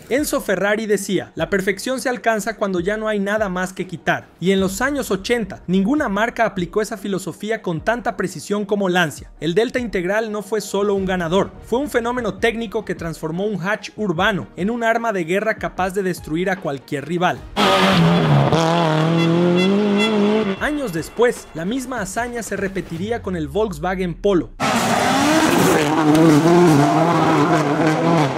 Enzo Ferrari decía: la perfección se alcanza cuando ya no hay nada más que quitar. Y en los años 80, ninguna marca aplicó esa filosofía con tanta precisión como Lancia. El Delta Integral no fue solo un ganador, fue un fenómeno técnico que transformó un hatch urbano en un arma de guerra capaz de destruir a cualquier rival. Años después, la misma hazaña se repetiría con el Volkswagen Polo.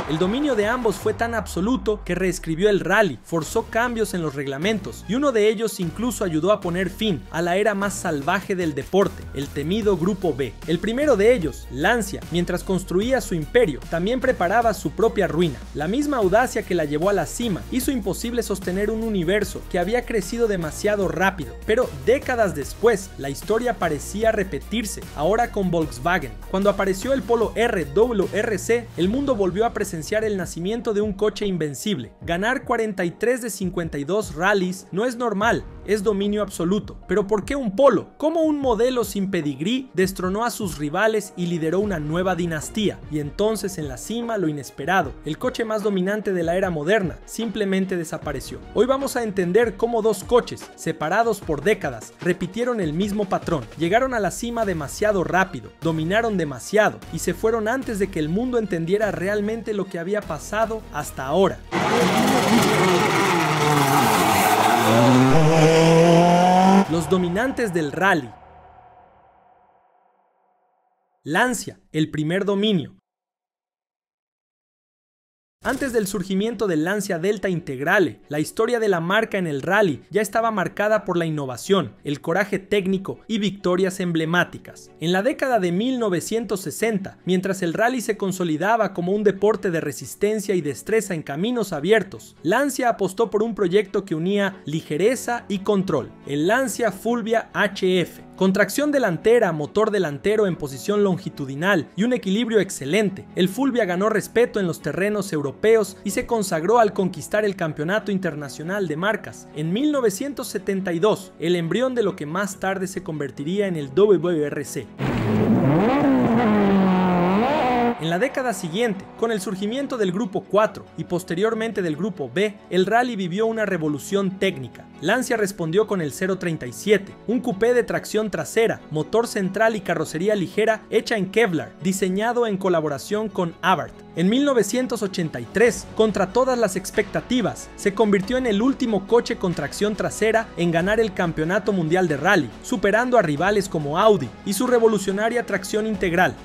El dominio de ambos fue tan absoluto que reescribió el rally, forzó cambios en los reglamentos y uno de ellos incluso ayudó a poner fin a la era más salvaje del deporte, el temido Grupo B. El primero de ellos, Lancia, mientras construía su imperio, también preparaba su propia ruina. La misma audacia que la llevó a la cima hizo imposible sostener un universo que había crecido demasiado rápido, pero décadas después la historia parecía repetirse, ahora con Volkswagen. Cuando apareció el Polo RWRC, el mundo volvió a presenciar el nacimiento de un coche invencible. Ganar 43 de 52 rallies no es normal, es dominio absoluto. Pero ¿por qué un Polo? ¿Cómo un modelo sin pedigrí destronó a sus rivales y lideró una nueva dinastía? Y entonces en la cima, lo inesperado, el coche más dominante de la era moderna simplemente desapareció. Hoy vamos a entender cómo dos coches, separados por décadas, repitieron el mismo patrón. Llegaron a la cima demasiado rápido, dominaron demasiado y se fueron antes de que el mundo entendiera realmente lo que había pasado hasta ahora. Los dominantes del rally. Lancia, el primer dominio. Antes del surgimiento del Lancia Delta Integrale, la historia de la marca en el rally ya estaba marcada por la innovación, el coraje técnico y victorias emblemáticas. En la década de 1960, mientras el rally se consolidaba como un deporte de resistencia y destreza en caminos abiertos, Lancia apostó por un proyecto que unía ligereza y control, el Lancia Fulvia HF. Con tracción delantera, motor delantero en posición longitudinal y un equilibrio excelente, el Fulvia ganó respeto en los terrenos europeos y se consagró al conquistar el Campeonato Internacional de Marcas. En 1972, el embrión de lo que más tarde se convertiría en el WRC. En la década siguiente, con el surgimiento del Grupo 4 y posteriormente del Grupo B, el rally vivió una revolución técnica. Lancia respondió con el 037, un coupé de tracción trasera, motor central y carrocería ligera hecha en Kevlar, diseñado en colaboración con Abarth. En 1983, contra todas las expectativas, se convirtió en el último coche con tracción trasera en ganar el Campeonato Mundial de Rally, superando a rivales como Audi y su revolucionaria tracción integral.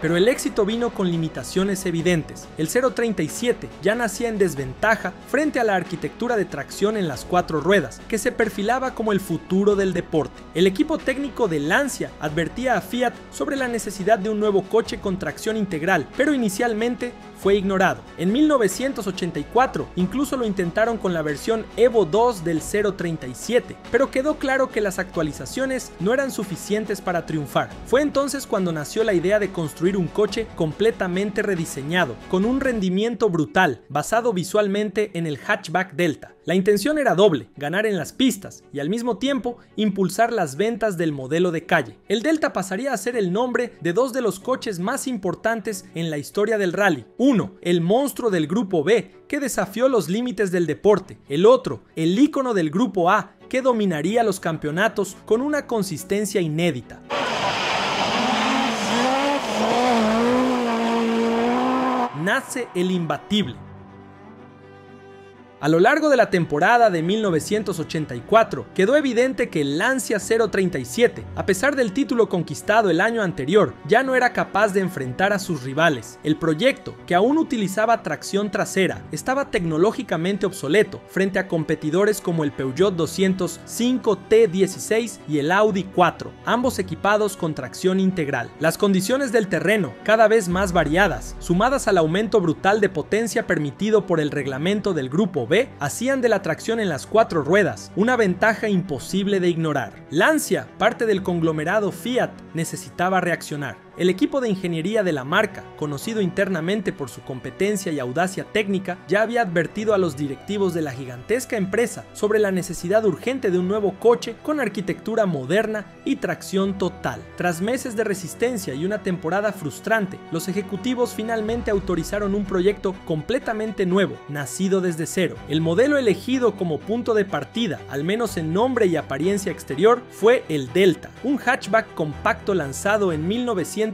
Pero el éxito vino con limitaciones evidentes. El 037 ya nacía en desventaja frente a la arquitectura de tracción en las 4 ruedas, que se perfilaba como el futuro del deporte. El equipo técnico de Lancia advertía a Fiat sobre la necesidad de un nuevo coche con tracción integral, pero inicialmente fue ignorado. En 1984 incluso lo intentaron con la versión Evo 2 del 037, pero quedó claro que las actualizaciones no eran suficientes para triunfar. Fue entonces cuando nació la idea de construir un coche completamente rediseñado, con un rendimiento brutal, basado visualmente en el hatchback Delta. La intención era doble, ganar en las pistas y al mismo tiempo impulsar las ventas del modelo de calle. El Delta pasaría a ser el nombre de dos de los coches más importantes en la historia del rally. Uno, el monstruo del Grupo B, que desafió los límites del deporte. El otro, el ícono del Grupo A, que dominaría los campeonatos con una consistencia inédita. Nace el imbatible. A lo largo de la temporada de 1984, quedó evidente que el Lancia 037, a pesar del título conquistado el año anterior, ya no era capaz de enfrentar a sus rivales. El proyecto, que aún utilizaba tracción trasera, estaba tecnológicamente obsoleto frente a competidores como el Peugeot 205 T16 y el Audi 4, ambos equipados con tracción integral. Las condiciones del terreno, cada vez más variadas, sumadas al aumento brutal de potencia permitido por el reglamento del Grupo B, hacían de la tracción en las 4 ruedas una ventaja imposible de ignorar. Lancia, parte del conglomerado Fiat, necesitaba reaccionar. El equipo de ingeniería de la marca, conocido internamente por su competencia y audacia técnica, ya había advertido a los directivos de la gigantesca empresa sobre la necesidad urgente de un nuevo coche con arquitectura moderna y tracción total. Tras meses de resistencia y una temporada frustrante, los ejecutivos finalmente autorizaron un proyecto completamente nuevo, nacido desde cero. El modelo elegido como punto de partida, al menos en nombre y apariencia exterior, fue el Delta, un hatchback compacto lanzado en 1979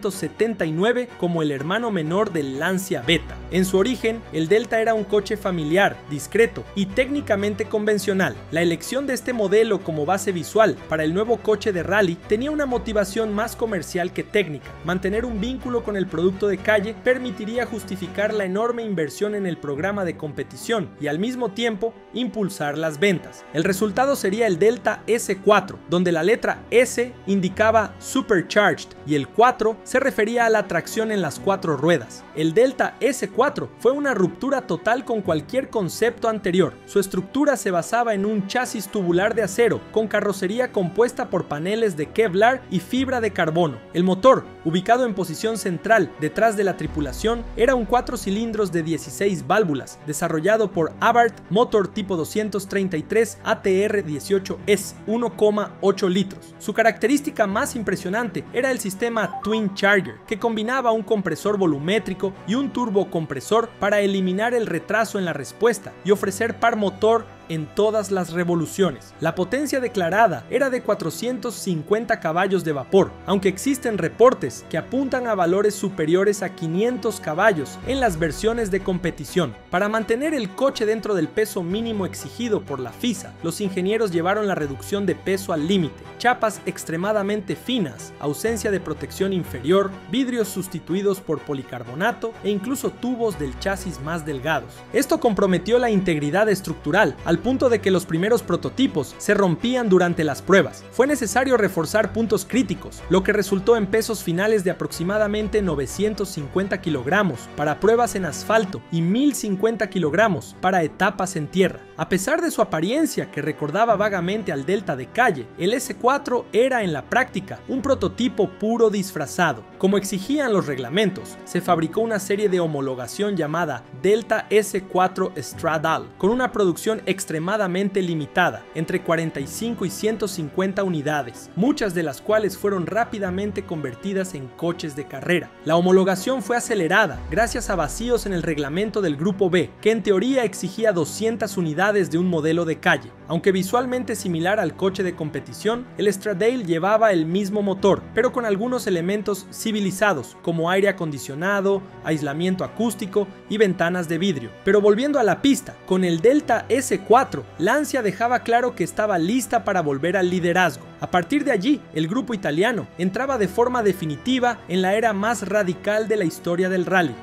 como el hermano menor del Lancia Beta. En su origen, el Delta era un coche familiar, discreto y técnicamente convencional. La elección de este modelo como base visual para el nuevo coche de rally tenía una motivación más comercial que técnica. Mantener un vínculo con el producto de calle permitiría justificar la enorme inversión en el programa de competición y al mismo tiempo impulsar las ventas. El resultado sería el Delta S4, donde la letra S indicaba Supercharged y el 4 se refería a la tracción en las 4 ruedas. El Delta S4 fue una ruptura total con cualquier concepto anterior. Su estructura se basaba en un chasis tubular de acero con carrocería compuesta por paneles de Kevlar y fibra de carbono. El motor, ubicado en posición central detrás de la tripulación, era un 4 cilindros de 16 válvulas, desarrollado por Abarth Motor tipo 233 ATR18S, 1,8 litros. Su característica más impresionante era el sistema Twin Charger, que combinaba un compresor volumétrico y un turbocompresor para eliminar el retraso en la respuesta y ofrecer par motor en todas las revoluciones. La potencia declarada era de 450 caballos de vapor, aunque existen reportes que apuntan a valores superiores a 500 caballos en las versiones de competición. Para mantener el coche dentro del peso mínimo exigido por la FISA, los ingenieros llevaron la reducción de peso al límite, chapas extremadamente finas, ausencia de protección inferior, vidrios sustituidos por policarbonato e incluso tubos del chasis más delgados. Esto comprometió la integridad estructural, al punto de que los primeros prototipos se rompían durante las pruebas. Fue necesario reforzar puntos críticos, lo que resultó en pesos finales de aproximadamente 950 kilogramos para pruebas en asfalto y 1050 kilogramos para etapas en tierra. A pesar de su apariencia, que recordaba vagamente al Delta de calle, el S4 era en la práctica un prototipo puro disfrazado. Como exigían los reglamentos, se fabricó una serie de homologación llamada Delta S4 Stradale, con una producción extremadamente limitada, entre 45 y 150 unidades, muchas de las cuales fueron rápidamente convertidas en coches de carrera. La homologación fue acelerada gracias a vacíos en el reglamento del Grupo B, que en teoría exigía 200 unidades de un modelo de calle. Aunque visualmente similar al coche de competición, el Stradale llevaba el mismo motor, pero con algunos elementos civilizados, como aire acondicionado, aislamiento acústico y ventanas de vidrio. Pero volviendo a la pista, con el Delta S4, Lancia dejaba claro que estaba lista para volver al liderazgo. A partir de allí, el grupo italiano entraba de forma definitiva en la era más radical de la historia del rally.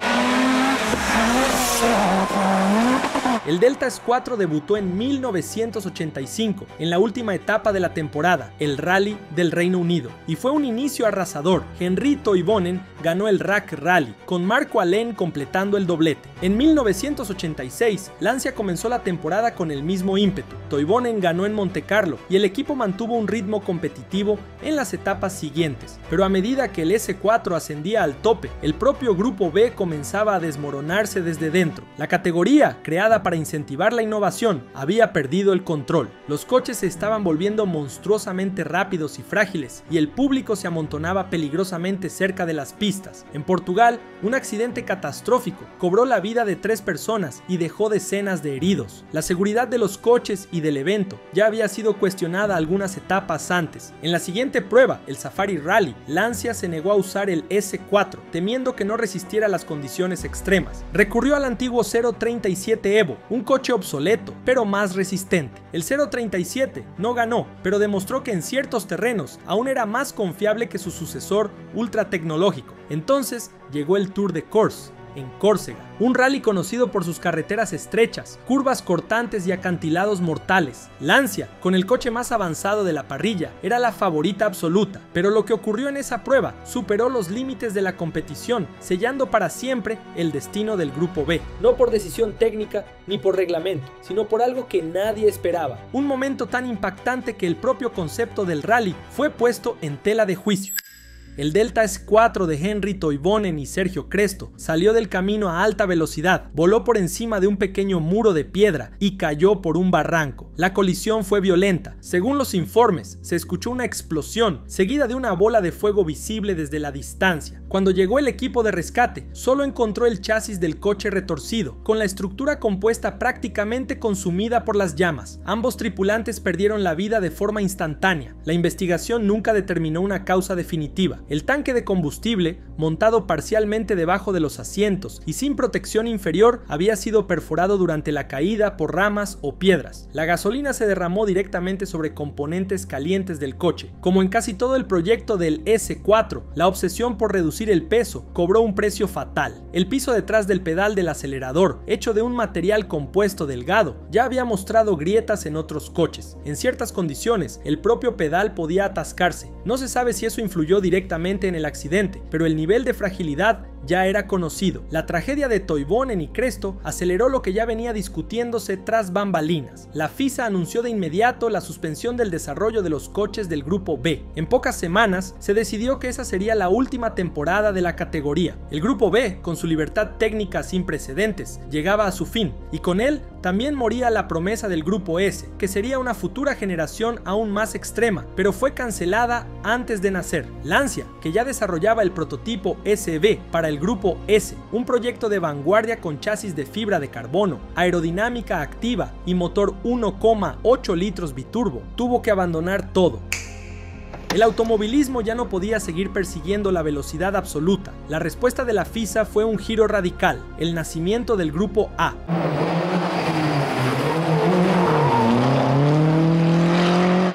El Delta S4 debutó en 1985, en la última etapa de la temporada, el Rally del Reino Unido, y fue un inicio arrasador. Henri Toivonen ganó el RAC Rally, con Marco Alén completando el doblete. En 1986, Lancia comenzó la temporada con el mismo ímpetu. Toivonen ganó en Montecarlo y el equipo mantuvo un ritmo competitivo en las etapas siguientes, pero a medida que el S4 ascendía al tope, el propio Grupo B comenzaba a desmoronarse desde dentro. La categoría, creada para incentivar la innovación, había perdido el control. Los coches se estaban volviendo monstruosamente rápidos y frágiles, y el público se amontonaba peligrosamente cerca de las pistas. En Portugal, un accidente catastrófico cobró la vida de 3 personas y dejó decenas de heridos. La seguridad de los coches y del evento ya había sido cuestionada algunas etapas antes. En la siguiente prueba, el Safari Rally, Lancia se negó a usar el S4, temiendo que no resistiera las condiciones extremas. Recurrió al antiguo 037 Evo, un coche obsoleto, pero más resistente. El 037 no ganó, pero demostró que en ciertos terrenos aún era más confiable que su sucesor ultra tecnológico. Entonces llegó el Tour de Corse, en Córcega, un rally conocido por sus carreteras estrechas, curvas cortantes y acantilados mortales. Lancia, con el coche más avanzado de la parrilla, era la favorita absoluta, pero lo que ocurrió en esa prueba superó los límites de la competición, sellando para siempre el destino del Grupo B, no por decisión técnica ni por reglamento, sino por algo que nadie esperaba, un momento tan impactante que el propio concepto del rally fue puesto en tela de juicio. El Delta S4 de Henri Toivonen y Sergio Cresto salió del camino a alta velocidad, voló por encima de un pequeño muro de piedra y cayó por un barranco. La colisión fue violenta. Según los informes, se escuchó una explosión seguida de una bola de fuego visible desde la distancia. Cuando llegó el equipo de rescate, solo encontró el chasis del coche retorcido, con la estructura compuesta prácticamente consumida por las llamas. Ambos tripulantes perdieron la vida de forma instantánea. La investigación nunca determinó una causa definitiva. El tanque de combustible, montado parcialmente debajo de los asientos y sin protección inferior, había sido perforado durante la caída por ramas o piedras. La gasolina se derramó directamente sobre componentes calientes del coche. Como en casi todo el proyecto del S4, la obsesión por reducir el peso cobró un precio fatal. El piso detrás del pedal del acelerador, hecho de un material compuesto delgado, ya había mostrado grietas en otros coches. En ciertas condiciones, el propio pedal podía atascarse. No se sabe si eso influyó directamente en el accidente, pero el nivel de fragilidad ya era conocido. La tragedia de Toivonen y Cresto aceleró lo que ya venía discutiéndose tras bambalinas. La FISA anunció de inmediato la suspensión del desarrollo de los coches del Grupo B. En pocas semanas se decidió que esa sería la última temporada de la categoría. El Grupo B, con su libertad técnica sin precedentes, llegaba a su fin, y con él también moría la promesa del Grupo S, que sería una futura generación aún más extrema, pero fue cancelada antes de nacer. Lancia, que ya desarrollaba el prototipo SB para el Grupo S, un proyecto de vanguardia con chasis de fibra de carbono, aerodinámica activa y motor 1,8 litros biturbo, tuvo que abandonar todo. El automovilismo ya no podía seguir persiguiendo la velocidad absoluta. La respuesta de la FISA fue un giro radical, el nacimiento del Grupo A.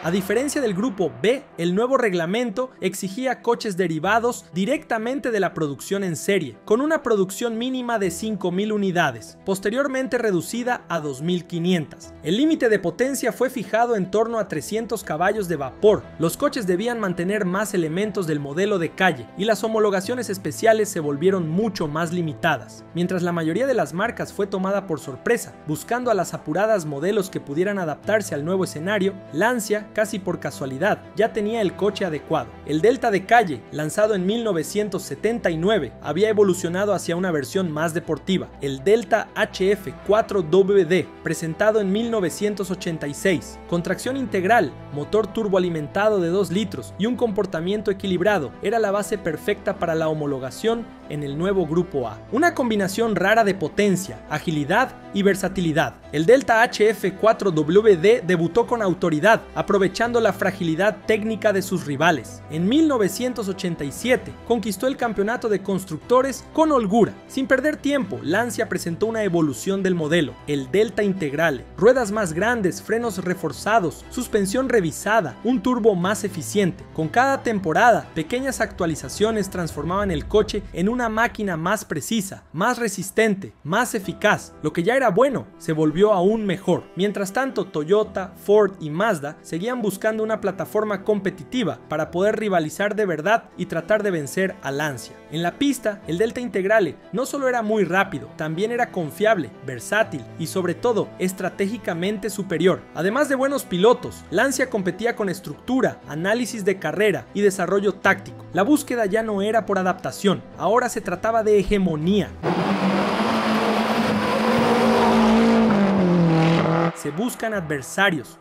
A diferencia del Grupo B, el nuevo reglamento exigía coches derivados directamente de la producción en serie, con una producción mínima de 5.000 unidades, posteriormente reducida a 2.500. El límite de potencia fue fijado en torno a 300 caballos de vapor. Los coches debían mantener más elementos del modelo de calle y las homologaciones especiales se volvieron mucho más limitadas. Mientras la mayoría de las marcas fue tomada por sorpresa, buscando a las apuradas modelos que pudieran adaptarse al nuevo escenario, Lancia, casi por casualidad, ya tenía el coche adecuado. El Delta de calle, lanzado en 1979, había evolucionado hacia una versión más deportiva, el Delta HF4WD, presentado en 1986, con tracción integral, motor turboalimentado de 2 litros y un comportamiento equilibrado, era la base perfecta para la homologación en el nuevo Grupo A. Una combinación rara de potencia, agilidad y versatilidad. El Delta HF4WD debutó con autoridad, aprovechando la fragilidad técnica de sus rivales. En 1987 conquistó el campeonato de constructores con holgura. Sin perder tiempo, Lancia presentó una evolución del modelo, el Delta Integrale. Ruedas más grandes, frenos reforzados, suspensión revisada, un turbo más eficiente. Con cada temporada, pequeñas actualizaciones transformaban el coche en una máquina más precisa, más resistente, más eficaz. Lo que ya era bueno se volvió aún mejor. Mientras tanto, Toyota, Ford y Mazda seguían buscando una plataforma competitiva para poder rivalizar de verdad y tratar de vencer a Lancia. En la pista, el Delta Integrale no solo era muy rápido, también era confiable, versátil y sobre todo estratégicamente superior. Además de buenos pilotos, Lancia competía con estructura, análisis de carrera y desarrollo táctico. La búsqueda ya no era por adaptación, ahora se trataba de hegemonía. Se buscan adversarios.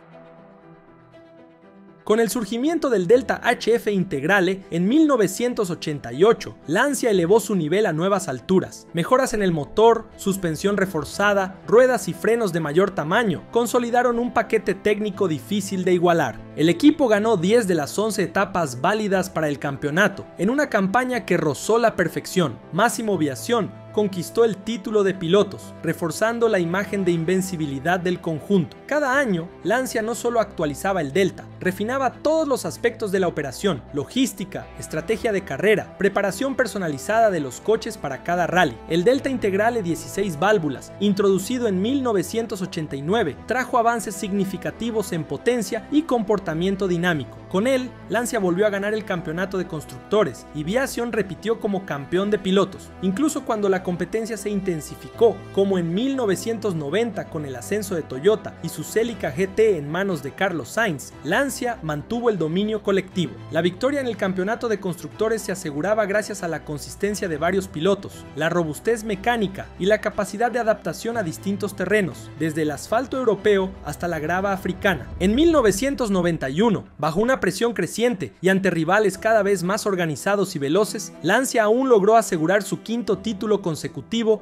Con el surgimiento del Delta HF Integrale, en 1988, Lancia elevó su nivel a nuevas alturas. Mejoras en el motor, suspensión reforzada, ruedas y frenos de mayor tamaño, consolidaron un paquete técnico difícil de igualar. El equipo ganó 10 de las 11 etapas válidas para el campeonato, en una campaña que rozó la perfección. Massimo Viación conquistó el título de pilotos, reforzando la imagen de invencibilidad del conjunto. Cada año, Lancia no solo actualizaba el Delta, refinaba todos los aspectos de la operación, logística, estrategia de carrera, preparación personalizada de los coches para cada rally. El Delta Integrale 16 válvulas, introducido en 1989, trajo avances significativos en potencia y comportamiento dinámico. Con él, Lancia volvió a ganar el campeonato de constructores y Viación repitió como campeón de pilotos. Incluso cuando la competencia se intensificó, como en 1990 con el ascenso de Toyota y su Celica GT en manos de Carlos Sainz, Lancia mantuvo el dominio colectivo. La victoria en el campeonato de constructores se aseguraba gracias a la consistencia de varios pilotos, la robustez mecánica y la capacidad de adaptación a distintos terrenos, desde el asfalto europeo hasta la grava africana. En 1991, bajo una presión creciente y ante rivales cada vez más organizados y veloces, Lancia aún logró asegurar su quinto título consecutivo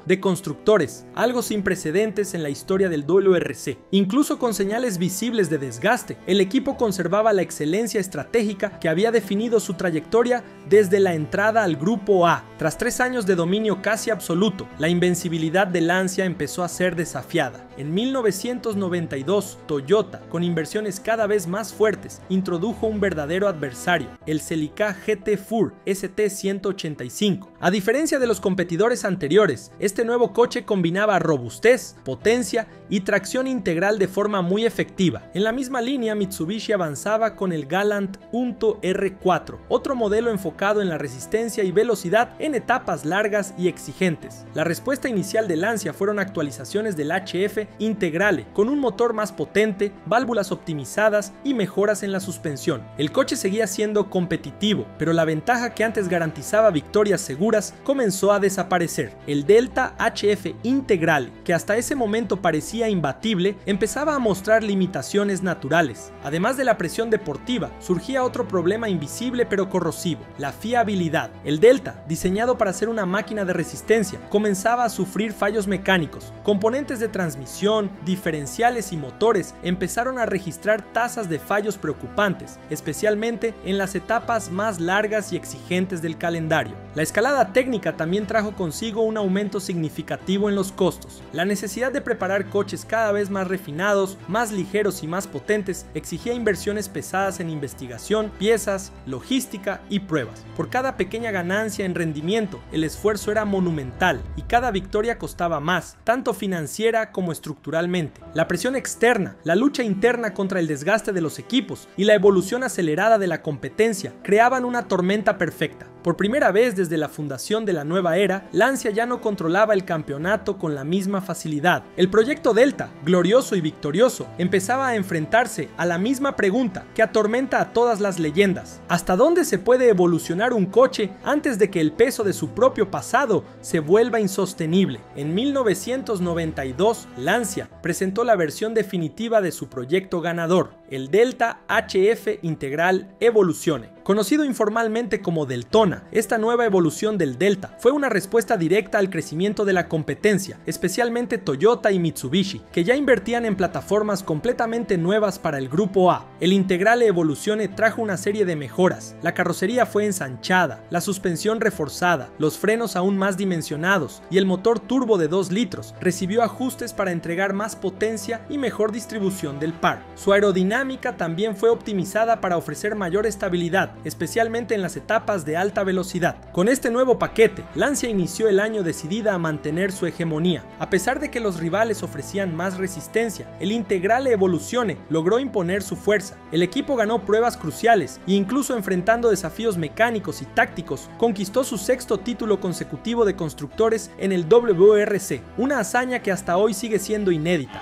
de constructores, algo sin precedentes en la historia del WRC. Incluso con señales visibles de desgaste, el equipo conservaba la excelencia estratégica que había definido su trayectoria desde la entrada al Grupo A. Tras 3 años de dominio casi absoluto, la invencibilidad de Lancia empezó a ser desafiada. En 1992, Toyota, con inversiones cada vez más fuertes, introdujo un verdadero adversario, el Celica GT Fur ST185. A diferencia de los competidores anteriores, este nuevo coche combinaba robustez, potencia y tracción integral de forma muy efectiva. En la misma línea, Mitsubishi avanzaba con el Galant Punto R4, otro modelo enfocado en la resistencia y velocidad en etapas largas y exigentes. La respuesta inicial de Lancia fueron actualizaciones del HF Integrale, con un motor más potente, válvulas optimizadas y mejoras en la suspensión. El coche seguía siendo competitivo, pero la ventaja que antes garantizaba victorias seguras comenzó a desaparecer. El Delta HF Integrale, que hasta ese momento parecía imbatible, empezaba a mostrar limitaciones naturales. Además de la presión deportiva, surgía otro problema invisible pero corrosivo: la fiabilidad. El Delta, diseñado para ser una máquina de resistencia, comenzaba a sufrir fallos mecánicos. Componentes de transmisión, diferenciales y motores empezaron a registrar tasas de fallos preocupantes, especialmente en las etapas más largas y exigentes del calendario. La escalada técnica también trajo consigo un aumento significativo en los costos. La necesidad de preparar coches cada vez más refinados, más ligeros y más potentes exigía inversiones pesadas en investigación, piezas, logística y pruebas. Por cada pequeña ganancia en rendimiento, el esfuerzo era monumental y cada victoria costaba más, tanto financiera como estructuralmente. La presión externa, la lucha interna contra el desgaste de los equipos y la evolución acelerada de la competencia creaban una tormenta perfecta. Por primera vez desde la fundación de la nueva era, Lancia ya no controlaba el campeonato con la misma facilidad. El proyecto Delta, glorioso y victorioso, empezaba a enfrentarse a la misma pregunta que atormenta a todas las leyendas: ¿hasta dónde se puede evolucionar un coche antes de que el peso de su propio pasado se vuelva insostenible? En 1992, Lancia presentó la versión definitiva de su proyecto ganador, el Delta HF Integral Evoluzione. Conocido informalmente como Deltona, esta nueva evolución del Delta fue una respuesta directa al crecimiento de la competencia, especialmente Toyota y Mitsubishi, que ya invertían en plataformas completamente nuevas para el Grupo A. El Integrale Evoluzione trajo una serie de mejoras: la carrocería fue ensanchada, la suspensión reforzada, los frenos aún más dimensionados y el motor turbo de 2 litros recibió ajustes para entregar más potencia y mejor distribución del par. Su aerodinámica también fue optimizada para ofrecer mayor estabilidad, especialmente en las etapas de alta velocidad. Con este nuevo paquete, Lancia inició el año decidida a mantener su hegemonía. A pesar de que los rivales ofrecían más resistencia, el Integrale Evoluzione logró imponer su fuerza. El equipo ganó pruebas cruciales e incluso enfrentando desafíos mecánicos y tácticos, conquistó su 6º título consecutivo de constructores en el WRC, una hazaña que hasta hoy sigue siendo inédita.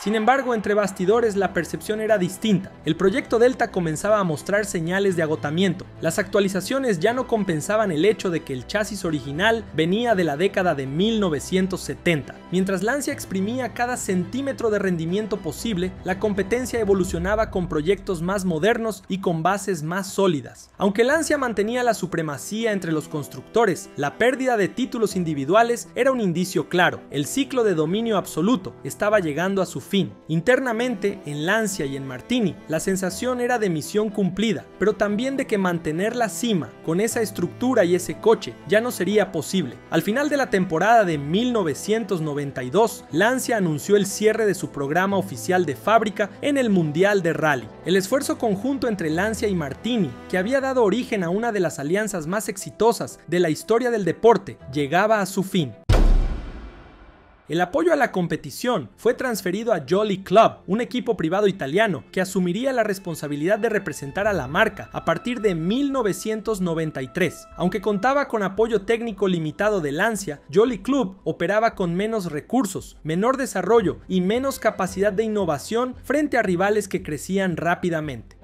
Sin embargo, entre bastidores la percepción era distinta. El proyecto Delta comenzaba a mostrar señales de agotamiento. Las actualizaciones ya no compensaban el hecho de que el chasis original venía de la década de 1970. Mientras Lancia exprimía cada centímetro de rendimiento posible, la competencia evolucionaba con proyectos más modernos y con bases más sólidas. Aunque Lancia mantenía la supremacía entre los constructores, la pérdida de títulos individuales era un indicio claro. El ciclo de dominio absoluto estaba llegando a su fin. Internamente, en Lancia y en Martini, la sensación era de misión cumplida, pero también de que mantener la cima con esa estructura y ese coche ya no sería posible. Al final de la temporada de 1992, Lancia anunció el cierre de su programa oficial de fábrica en el Mundial de Rally. El esfuerzo conjunto entre Lancia y Martini, que había dado origen a una de las alianzas más exitosas de la historia del deporte, llegaba a su fin. El apoyo a la competición fue transferido a Jolly Club, un equipo privado italiano que asumiría la responsabilidad de representar a la marca a partir de 1993. Aunque contaba con apoyo técnico limitado de Lancia, Jolly Club operaba con menos recursos, menor desarrollo y menos capacidad de innovación frente a rivales que crecían rápidamente.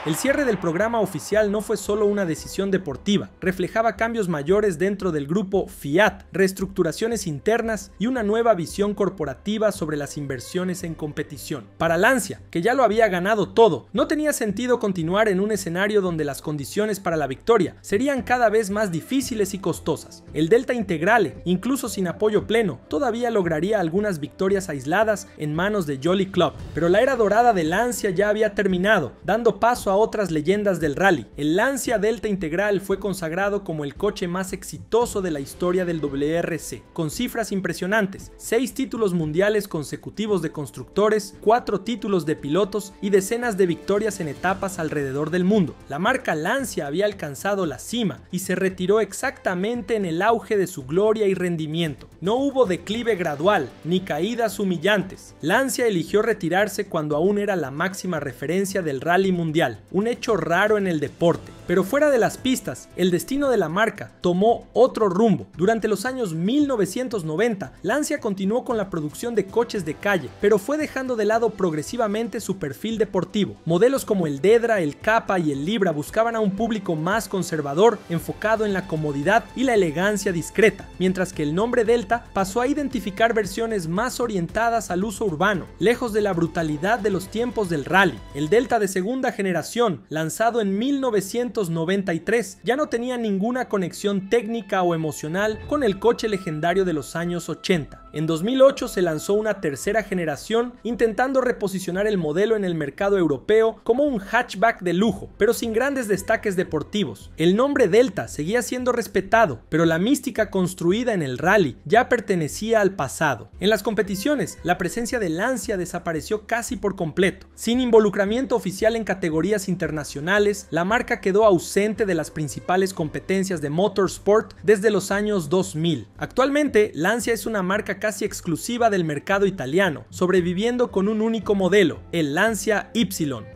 El cierre del programa oficial no fue solo una decisión deportiva, reflejaba cambios mayores dentro del grupo Fiat, reestructuraciones internas y una nueva visión corporativa sobre las inversiones en competición. Para Lancia, que ya lo había ganado todo, no tenía sentido continuar en un escenario donde las condiciones para la victoria serían cada vez más difíciles y costosas. El Delta Integrale, incluso sin apoyo pleno, todavía lograría algunas victorias aisladas en manos de Jolly Club, pero la era dorada de Lancia ya había terminado, dando paso a otras leyendas del rally. El Lancia Delta Integral fue consagrado como el coche más exitoso de la historia del WRC, con cifras impresionantes: 6 títulos mundiales consecutivos de constructores, 4 títulos de pilotos y decenas de victorias en etapas alrededor del mundo. La marca Lancia había alcanzado la cima y se retiró exactamente en el auge de su gloria y rendimiento. No hubo declive gradual ni caídas humillantes. Lancia eligió retirarse cuando aún era la máxima referencia del rally mundial, un hecho raro en el deporte. Pero fuera de las pistas, el destino de la marca tomó otro rumbo. Durante los años 1990, Lancia continuó con la producción de coches de calle, pero fue dejando de lado progresivamente su perfil deportivo. Modelos como el Dedra, el Kappa y el Libra buscaban a un público más conservador, enfocado en la comodidad y la elegancia discreta, mientras que el nombre Delta pasó a identificar versiones más orientadas al uso urbano, lejos de la brutalidad de los tiempos del rally. El Delta de segunda generación, lanzado en 1993, ya no tenía ninguna conexión técnica o emocional con el coche legendario de los años 80. En 2008 se lanzó una tercera generación, intentando reposicionar el modelo en el mercado europeo como un hatchback de lujo, pero sin grandes destaques deportivos. El nombre Delta seguía siendo respetado, pero la mística construida en el rally ya pertenecía al pasado. En las competiciones, la presencia de Lancia desapareció casi por completo. Sin involucramiento oficial en categorías internacionales, la marca quedó ausente de las principales competencias de motorsport desde los años 2000. Actualmente, Lancia es una marca casi exclusiva del mercado italiano, sobreviviendo con un único modelo, el Lancia Y,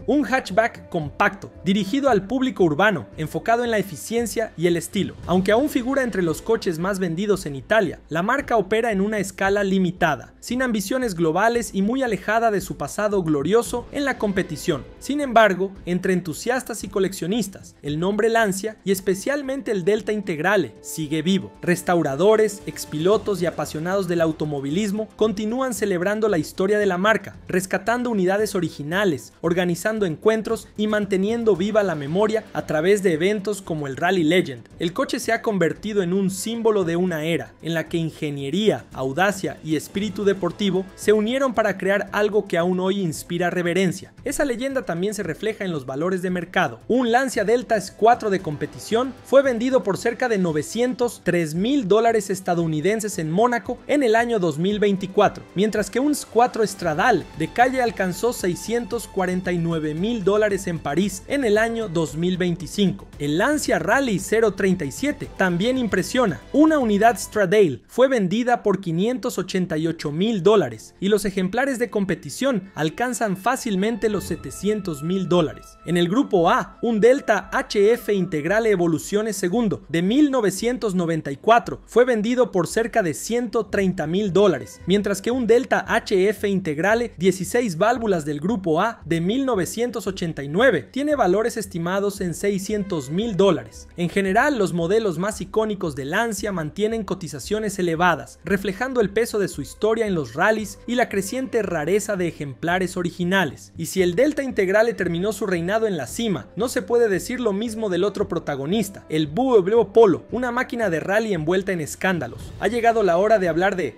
un hatchback compacto, dirigido al público urbano, enfocado en la eficiencia y el estilo. Aunque aún figura entre los coches más vendidos en Italia, la marca opera en una escala limitada, sin ambiciones globales y muy alejada de su pasado glorioso en la competición. Sin embargo, entre entusiastas y coleccionistas, el nombre Lancia, y especialmente el Delta Integrale, sigue vivo. Restauradores, expilotos y apasionados del automovilismo continúan celebrando la historia de la marca, rescatando unidades originales, organizando encuentros y manteniendo viva la memoria a través de eventos como el Rally Legend. El coche se ha convertido en un símbolo de una era en la que ingeniería, audacia y espíritu deportivo se unieron para crear algo que aún hoy inspira reverencia. Esa leyenda también se refleja en los valores de mercado. Un Lancia Delta S4 de competición fue vendido por cerca de $903,000 estadounidenses en Mónaco en el año 2024, mientras que un S4 Stradale de calle alcanzó $649,000 en París en el año 2025. El Lancia Rally 037 también impresiona. Una unidad Stradale fue vendida por $588,000 y los ejemplares de competición alcanzan fácilmente los $700,000. En el grupo A, un Delta HF Integrale Evoluciones II de 1994 fue vendido por cerca de $130,000, mientras que un Delta HF Integrale 16 válvulas del grupo A de 1989 tiene valores estimados en $600,000. En general, los modelos más icónicos de Lancia mantienen cotizaciones elevadas, reflejando el peso de su historia en los rallies y la creciente rareza de ejemplares originales. Y si el Delta Integrale terminó su reinado en la cima, no se puede decir lo mismo del otro protagonista, el BMW Polo, una máquina de rally envuelta en escándalos. Ha llegado la hora de hablar de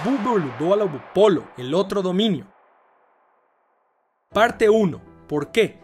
BMW Polo, el otro dominio. Parte 1. ¿Por qué?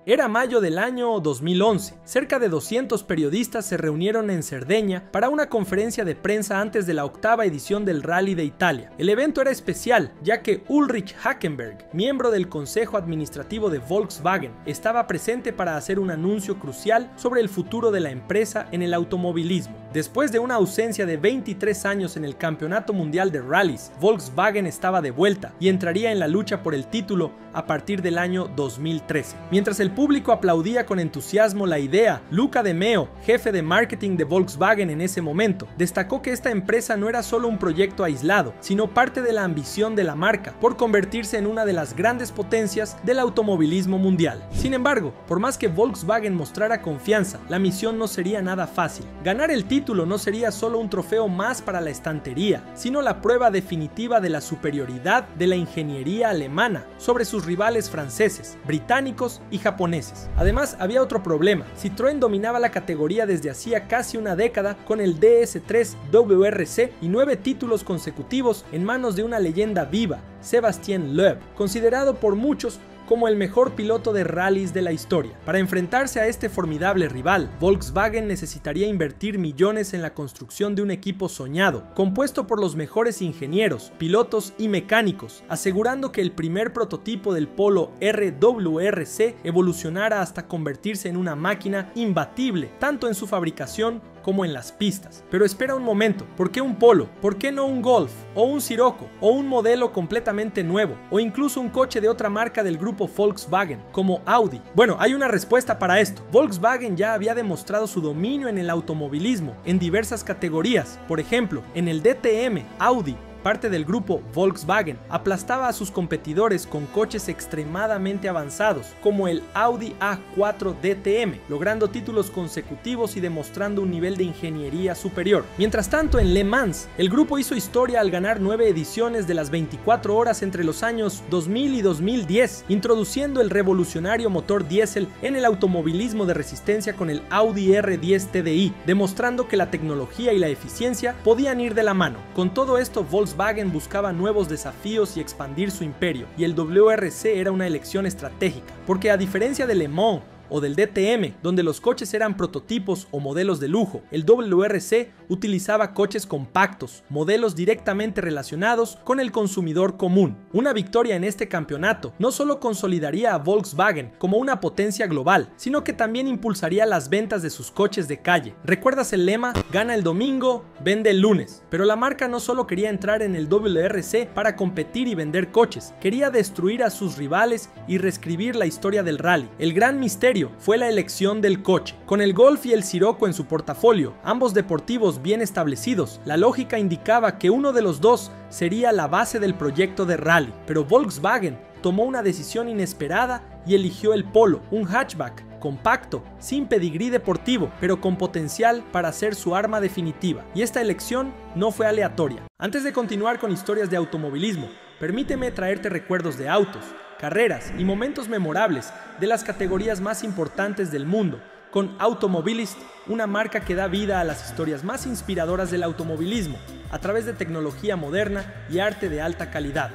Era mayo del año 2011. Cerca de 200 periodistas se reunieron en Cerdeña para una conferencia de prensa antes de la 8ª edición del Rally de Italia. El evento era especial, ya que Ulrich Hackenberg, miembro del Consejo Administrativo de Volkswagen, estaba presente para hacer un anuncio crucial sobre el futuro de la empresa en el automovilismo. Después de una ausencia de 23 años en el Campeonato Mundial de Rallys, Volkswagen estaba de vuelta y entraría en la lucha por el título a partir del año 2013. Mientras el público aplaudía con entusiasmo la idea, Luca De Meo, jefe de marketing de Volkswagen en ese momento, destacó que esta empresa no era solo un proyecto aislado, sino parte de la ambición de la marca por convertirse en una de las grandes potencias del automovilismo mundial. Sin embargo, por más que Volkswagen mostrara confianza, la misión no sería nada fácil. Ganar el título no sería solo un trofeo más para la estantería, sino la prueba definitiva de la superioridad de la ingeniería alemana sobre sus rivales franceses, británicos y japoneses. Además, había otro problema. Citroën dominaba la categoría desde hacía casi una década con el DS3 WRC y 9 títulos consecutivos en manos de una leyenda viva, Sébastien Loeb, considerado por muchos como el mejor piloto de rallies de la historia. Para enfrentarse a este formidable rival, Volkswagen necesitaría invertir millones en la construcción de un equipo soñado, compuesto por los mejores ingenieros, pilotos y mecánicos, asegurando que el primer prototipo del Polo RWRC evolucionara hasta convertirse en una máquina imbatible, tanto en su fabricación como en las pistas. Pero espera un momento, ¿por qué un Polo? ¿Por qué no un Golf? ¿O un Scirocco? ¿O un modelo completamente nuevo? ¿O incluso un coche de otra marca del grupo Volkswagen, como Audi? Bueno, hay una respuesta para esto. Volkswagen ya había demostrado su dominio en el automovilismo en diversas categorías. Por ejemplo, en el DTM, Audi, parte del grupo Volkswagen, aplastaba a sus competidores con coches extremadamente avanzados, como el Audi A4 DTM, logrando títulos consecutivos y demostrando un nivel de ingeniería superior. Mientras tanto, en Le Mans, el grupo hizo historia al ganar 9 ediciones de las 24 horas entre los años 2000 y 2010, introduciendo el revolucionario motor diésel en el automovilismo de resistencia con el Audi R10 TDI, demostrando que la tecnología y la eficiencia podían ir de la mano. Con todo esto, Volkswagen buscaba nuevos desafíos y expandir su imperio, y el WRC era una elección estratégica, porque a diferencia de Le Mans o del DTM, donde los coches eran prototipos o modelos de lujo, el WRC utilizaba coches compactos, modelos directamente relacionados con el consumidor común. Una victoria en este campeonato no solo consolidaría a Volkswagen como una potencia global, sino que también impulsaría las ventas de sus coches de calle. ¿Recuerdas el lema? Gana el domingo, vende el lunes. Pero la marca no solo quería entrar en el WRC para competir y vender coches, quería destruir a sus rivales y reescribir la historia del rally. El gran misterio fue la elección del coche. Con el Golf y el Scirocco en su portafolio, ambos deportivos bien establecidos, la lógica indicaba que uno de los dos sería la base del proyecto de rally, pero Volkswagen tomó una decisión inesperada y eligió el Polo, un hatchback compacto, sin pedigrí deportivo, pero con potencial para ser su arma definitiva. Y esta elección no fue aleatoria. Antes de continuar con historias de automovilismo, permíteme traerte recuerdos de autos, carreras y momentos memorables de las categorías más importantes del mundo, con Automobilist, una marca que da vida a las historias más inspiradoras del automovilismo, a través de tecnología moderna y arte de alta calidad,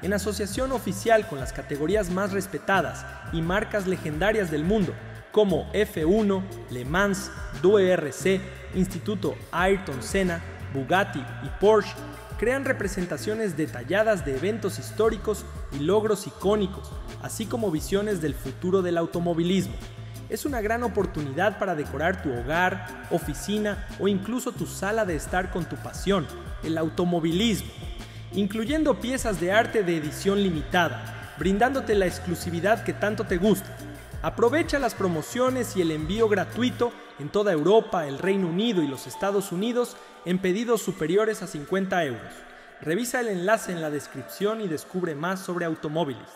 en asociación oficial con las categorías más respetadas y marcas legendarias del mundo, como F1, Le Mans, WRC, Instituto Ayrton Senna, Bugatti y Porsche. Crean representaciones detalladas de eventos históricos y logros icónicos, así como visiones del futuro del automovilismo. Es una gran oportunidad para decorar tu hogar, oficina o incluso tu sala de estar con tu pasión, el automovilismo, incluyendo piezas de arte de edición limitada, brindándote la exclusividad que tanto te gusta. Aprovecha las promociones y el envío gratuito en toda Europa, el Reino Unido y los Estados Unidos en pedidos superiores a 50 euros. Revisa el enlace en la descripción y descubre más sobre Automobilist.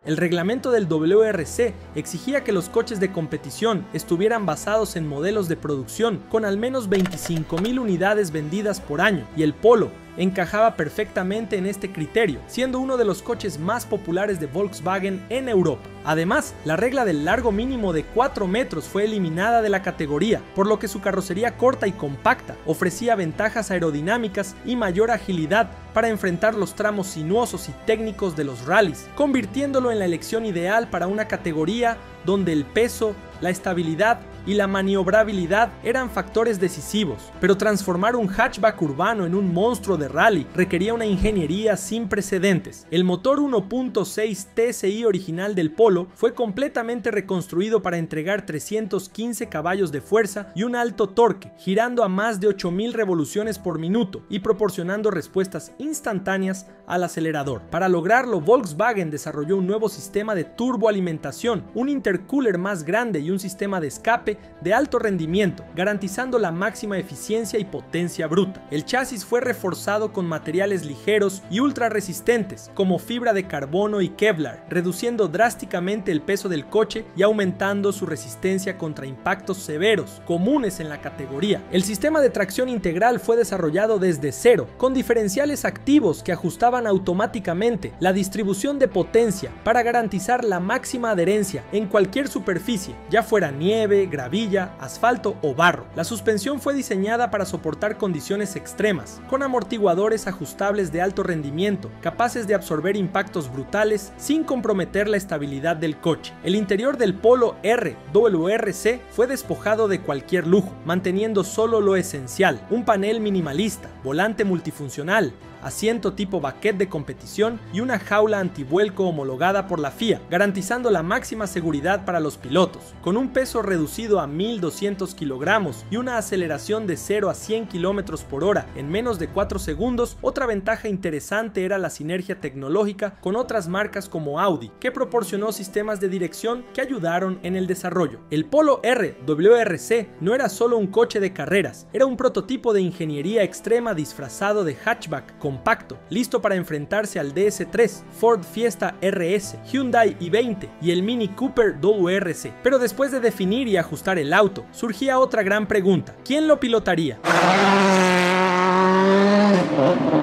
El reglamento del WRC exigía que los coches de competición estuvieran basados en modelos de producción con al menos 25.000 unidades vendidas por año, y el Polo encajaba perfectamente en este criterio, siendo uno de los coches más populares de Volkswagen en Europa. Además, la regla del largo mínimo de 4 metros fue eliminada de la categoría, por lo que su carrocería corta y compacta ofrecía ventajas aerodinámicas y mayor agilidad para enfrentar los tramos sinuosos y técnicos de los rallies, convirtiéndolo en la elección ideal para una categoría donde el peso, la estabilidad y la maniobrabilidad eran factores decisivos, pero transformar un hatchback urbano en un monstruo de rally requería una ingeniería sin precedentes. El motor 1.6 TSI original del Polo fue completamente reconstruido para entregar 315 caballos de fuerza y un alto torque, girando a más de 8000 revoluciones por minuto y proporcionando respuestas instantáneas al acelerador. Para lograrlo, Volkswagen desarrolló un nuevo sistema de turboalimentación, un intercooler más grande y un sistema de escape de alto rendimiento, garantizando la máxima eficiencia y potencia bruta. El chasis fue reforzado con materiales ligeros y ultra resistentes, como fibra de carbono y Kevlar, reduciendo drásticamente el peso del coche y aumentando su resistencia contra impactos severos, comunes en la categoría. El sistema de tracción integral fue desarrollado desde cero, con diferenciales activos que ajustaban automáticamente la distribución de potencia para garantizar la máxima adherencia en cualquier superficie, ya fuera nieve, gravilla, asfalto o barro. La suspensión fue diseñada para soportar condiciones extremas, con amortiguadores ajustables de alto rendimiento, capaces de absorber impactos brutales sin comprometer la estabilidad del coche. El interior del Polo RWRC fue despojado de cualquier lujo, manteniendo solo lo esencial: un panel minimalista, volante multifuncional, asiento tipo baquet de competición y una jaula antivuelco homologada por la FIA, garantizando la máxima seguridad para los pilotos. Con un peso reducido a 1200 kilogramos y una aceleración de 0 a 100 km por hora en menos de 4 segundos, otra ventaja interesante era la sinergia tecnológica con otras marcas como Audi, que proporcionó sistemas de dirección que ayudaron en el desarrollo. El Polo RWRC no era solo un coche de carreras, era un prototipo de ingeniería extrema disfrazado de hatchback compacto, listo para enfrentarse al DS3, Ford Fiesta RS, Hyundai i20 y el Mini Cooper WRC. Pero después de definir y ajustar el auto, surgía otra gran pregunta: ¿quién lo pilotaría?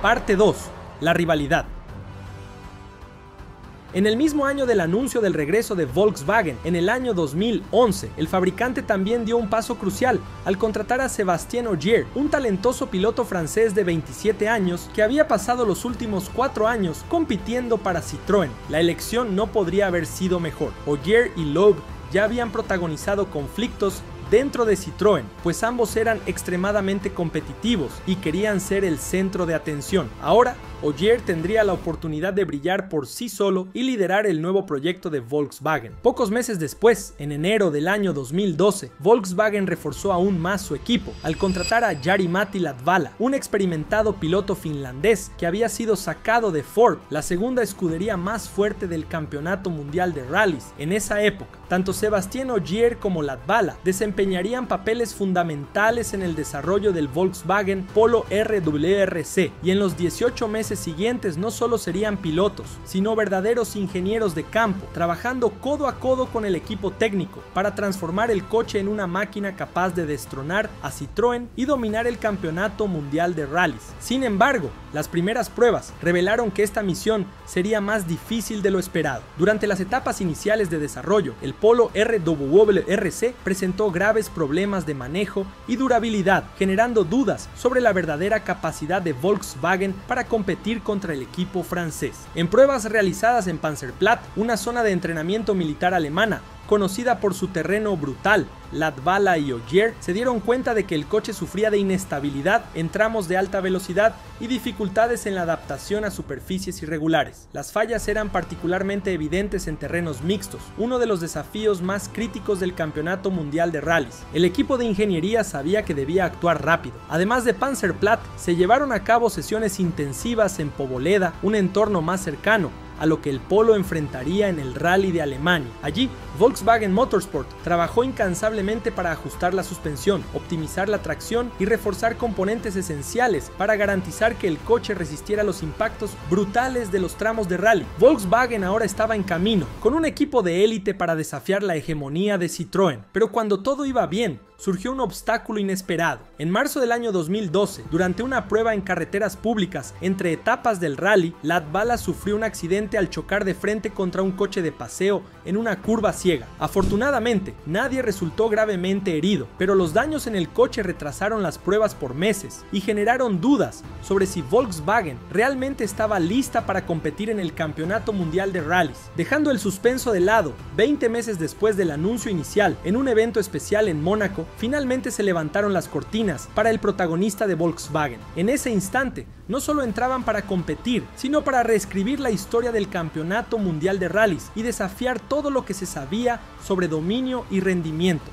Parte 2. La rivalidad. En el mismo año del anuncio del regreso de Volkswagen, en el año 2011, el fabricante también dio un paso crucial al contratar a Sébastien Ogier, un talentoso piloto francés de 27 años que había pasado los últimos 4 años compitiendo para Citroën. La elección no podría haber sido mejor. Ogier y Loeb ya habían protagonizado conflictos dentro de Citroën, pues ambos eran extremadamente competitivos y querían ser el centro de atención. Ahora, Ogier tendría la oportunidad de brillar por sí solo y liderar el nuevo proyecto de Volkswagen. Pocos meses después, en enero del año 2012, Volkswagen reforzó aún más su equipo al contratar a Jari-Matti Latvala, un experimentado piloto finlandés que había sido sacado de Ford, la segunda escudería más fuerte del campeonato mundial de rallies en esa época. Tanto Sébastien Ogier como Latvala desempeñarían papeles fundamentales en el desarrollo del Volkswagen Polo RWRC, y en los 18 meses siguientes no solo serían pilotos, sino verdaderos ingenieros de campo, trabajando codo a codo con el equipo técnico para transformar el coche en una máquina capaz de destronar a Citroën y dominar el campeonato mundial de rallies. Sin embargo, las primeras pruebas revelaron que esta misión sería más difícil de lo esperado. Durante las etapas iniciales de desarrollo, el Polo RWRC presentó graves problemas de manejo y durabilidad, generando dudas sobre la verdadera capacidad de Volkswagen para competir contra el equipo francés. En pruebas realizadas en Panzerplatte, una zona de entrenamiento militar alemana, conocida por su terreno brutal, Latvala y Ogier se dieron cuenta de que el coche sufría de inestabilidad en tramos de alta velocidad y dificultades en la adaptación a superficies irregulares. Las fallas eran particularmente evidentes en terrenos mixtos, uno de los desafíos más críticos del campeonato mundial de rallies. El equipo de ingeniería sabía que debía actuar rápido. Además de Panzerplatte, se llevaron a cabo sesiones intensivas en Poboleda, un entorno más cercano a lo que el Polo enfrentaría en el Rally de Alemania. Allí, Volkswagen Motorsport trabajó incansablemente para ajustar la suspensión, optimizar la tracción y reforzar componentes esenciales para garantizar que el coche resistiera los impactos brutales de los tramos de rally. Volkswagen ahora estaba en camino, con un equipo de élite para desafiar la hegemonía de Citroën, pero cuando todo iba bien, surgió un obstáculo inesperado. En marzo del año 2012, durante una prueba en carreteras públicas entre etapas del rally, Latvala sufrió un accidente al chocar de frente contra un coche de paseo en una curva ciega. Afortunadamente, nadie resultó gravemente herido, pero los daños en el coche retrasaron las pruebas por meses y generaron dudas sobre si Volkswagen realmente estaba lista para competir en el Campeonato Mundial de Rallys. Dejando el suspenso de lado, 20 meses después del anuncio inicial, en un evento especial en Mónaco, finalmente se levantaron las cortinas para el protagonista de Volkswagen. En ese instante, no solo entraban para competir, sino para reescribir la historia del Campeonato Mundial de Rallys y desafiar todo lo que se sabía sobre dominio y rendimiento.